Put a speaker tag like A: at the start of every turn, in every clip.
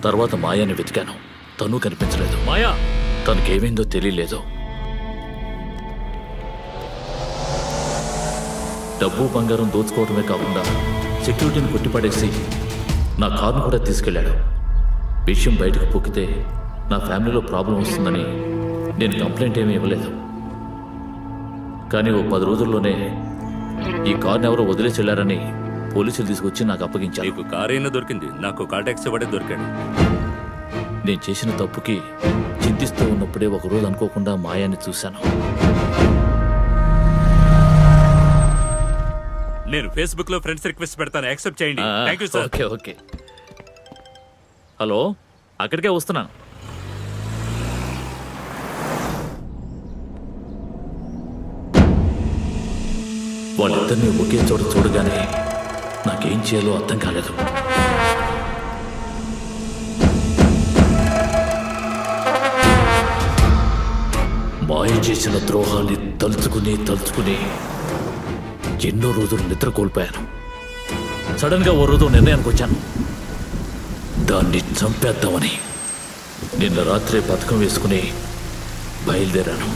A: తర్వాత మాయాని వెతికాను, తను కనిపించలేదు. మాయా తనకేమైందో తెలియలేదు. డబ్బు బంగారం దోచుకోవడమే కాకుండా సెక్యూరిటీని కొట్టిపడేసి నా కారును కూడా తీసుకెళ్లాడు. విషయం బయటకు పొక్కితే నా ఫ్యామిలీలో ప్రాబ్లం వస్తుందని నేను కంప్లైంట్ ఏమీ ఇవ్వలేదు. కానీ ఓ 10 రోజుల్లోనే ఈ కారుని ఎవరో వదిలేసి వెళ్లారని పోలీసులు తీసుకొచ్చి నాకు అప్పగించారు.
B: నీకు కారు అయినా దొరికింది, నాకు కాల్ ట్యాక్సీ వాడే దొరికాడు.
A: నేను చేసిన తప్పుకి చింతిస్తూ ఉన్నప్పుడే ఒకరోజు అనుకోకుండా మాయాన్ని చూశాను.
B: నేను ఫేస్బుక్ లో ఫ్రెండ్స్ రిక్వెస్ట్ పెడతాను, యాక్సెప్ట్ చేయండి. Thank you sir.
A: Okay okay. Hello, అక్కడికే వస్తున్నాను. వాళ్ళిద్దరిని ఒకే చోట చూడగానే నాకేం చేయాలో అర్థం కాలేదు. మాయ చేసిన ద్రోహాన్ని తలుచుకుని ఎన్నో రోజులు నిద్ర కోల్పోయాను. సడన్ గా ఓ రోజు నిర్ణయానికి వచ్చాను, దాన్ని చంపేద్దామని. నిన్న రాత్రే పథకం వేసుకుని బయలుదేరాను.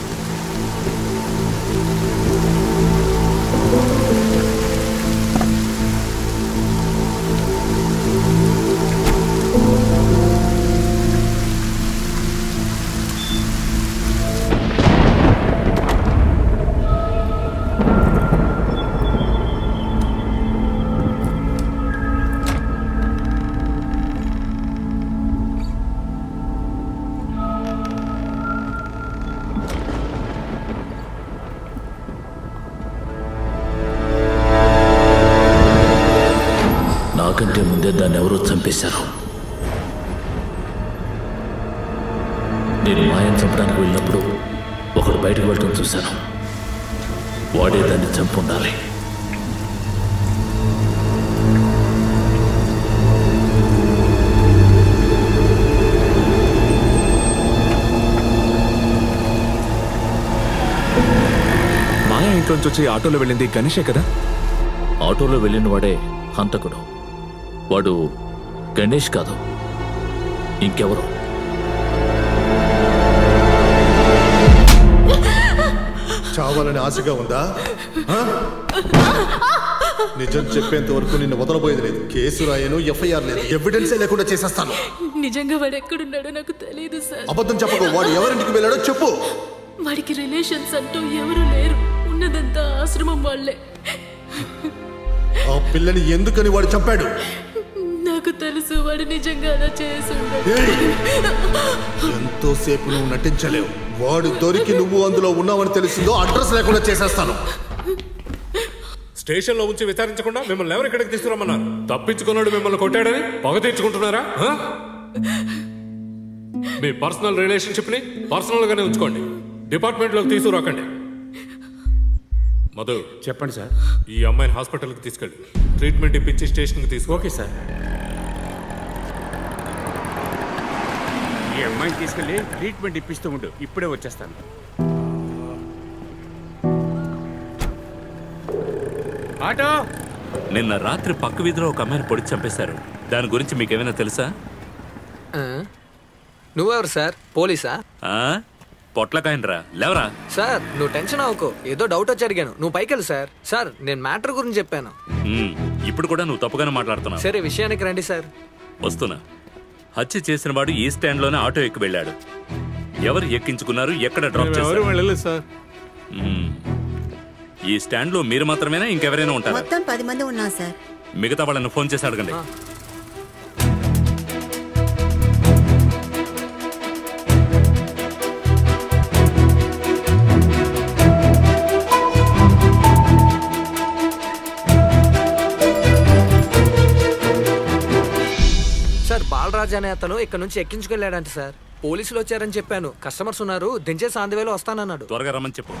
A: నాకంటే ముందే దాన్ని ఎవరో చంపేశారు. నేను మాయను చంపడానికి వెళ్ళినప్పుడు ఒకడు బయటకు వెళ్ళటం చూశాను. వాడే దాన్ని చంపి ఉండాలి.
C: మాయ ఇంట్లోంచి వచ్చి ఆటోలో వెళ్ళింది గణేషే కదా?
A: ఆటోలో వెళ్ళిన వాడే హంతకుడు. వాడు గణేష్ కాదు, ఇంకెవరు.
D: చావాలని ఆశగా ఉందా? నిజం చెప్పేంత వరకు నిన్ను వదలబోయేది లేదు. కేసు రాయను, ఎఫ్ఐఆర్ లేదు, ఎవిడెన్సే లేకుండా చేసేస్తాను.
E: నిజంగా వాడు ఎక్కడున్నాడో నాకు తెలియదు సార్.
D: అబద్ధం చెప్పకు. వాడు ఎవరింటికి వెళ్ళాడో చెప్పు.
E: వాడికి రిలేషన్స్ అంటూ ఎవరు లేరు, ఉన్నదంతా ఆశ్రమం వాళ్ళే.
D: ఆ పిల్లని ఎందుకని వాడు చంపాడు?
E: నాకు తెలుసు, వాడు నిజంగా అలా చేసి
D: ఎంతోసేపు నువ్వు నటించలేవు. వాడు దొరికి నువ్వు అందులో ఉన్నావని తెలిసిందో అడ్రస్ లేకుండా చేసేస్తాను.
F: స్టేషన్లో ఉంచి విచారించకుండా మిమ్మల్ని ఎవరు ఇక్కడికి తీసుకురమ్మన్నారు? తప్పించుకున్నాడు మిమ్మల్ని కొట్టాడని పగ తీర్చుకుంటున్నారా? మీ పర్సనల్ రిలేషన్షిప్ని పర్సనల్గానే ఉంచుకోండి, డిపార్ట్మెంట్లోకి తీసుకురాకండి. మధు,
C: చెప్పండి సార్.
F: ఈ అమ్మాయిని హాస్పిటల్కి తీసుకెళ్ళి ట్రీట్మెంట్ ఇప్పించి స్టేషన్కి తీసుకు.
C: Okay sir. ఈ అమ్మాయిని తీసుకెళ్ళి ట్రీట్మెంట్ ఇప్పిస్తూ ఉండు, ఇప్పుడే వచ్చేస్తాను. ఆటో.
B: నిన్న రాత్రి పక్క వీధిలో ఒక అమ్మాయిని పొడిచి చంపేశారు. దాని గురించి మీకేమైనా తెలుసా?
G: నువ్వెవరు సార్? పోలీసా?
B: పొట్లకాయనరా, లేవరా.
G: సార్ నువ్వు టెన్షన్ అవ్వకు, ఏదో డౌట్ వచ్చి అడిగాను. నువ్వు పైకెళ్ళు సార్. సార్ నేను మ్యాటర్ గురించి చెప్పాను.
B: ఇప్పుడు కూడా నువ్వు తప్పుగానే మాట్లాడుతున్నావు.
G: సరే విషయానికి రండి సార్.
B: వస్తున్నా. హత్య చేసిన వాడు ఈ స్టాండ్ లోనే ఆటో ఎక్కి వెళ్ళాడు. ఎవరు ఎక్కించుకున్నారు, ఎక్కడ డ్రాప్ చేశారు? ఈ స్టాండ్ లో మీరు మాత్రమేనా, ఇంకెవరైనా ఉంటారా?
H: మొత్తం 10 మంది ఉన్నారు సార్.
B: మిగతా వాళ్ళని ఫోన్ చేసి అడగండి.
G: సార్ బాలరాజ్ అనే అతను ఇక్కడ నుంచి ఎక్కించుకెళ్ళాడంట సార్. పోలీసులు వచ్చారని చెప్పాను. కస్టమర్స్ ఉన్నారు, దించేసి ఆంధ్రవేలో వస్తానన్నాడు.
B: త్వరగా రమ్మని చెప్పు.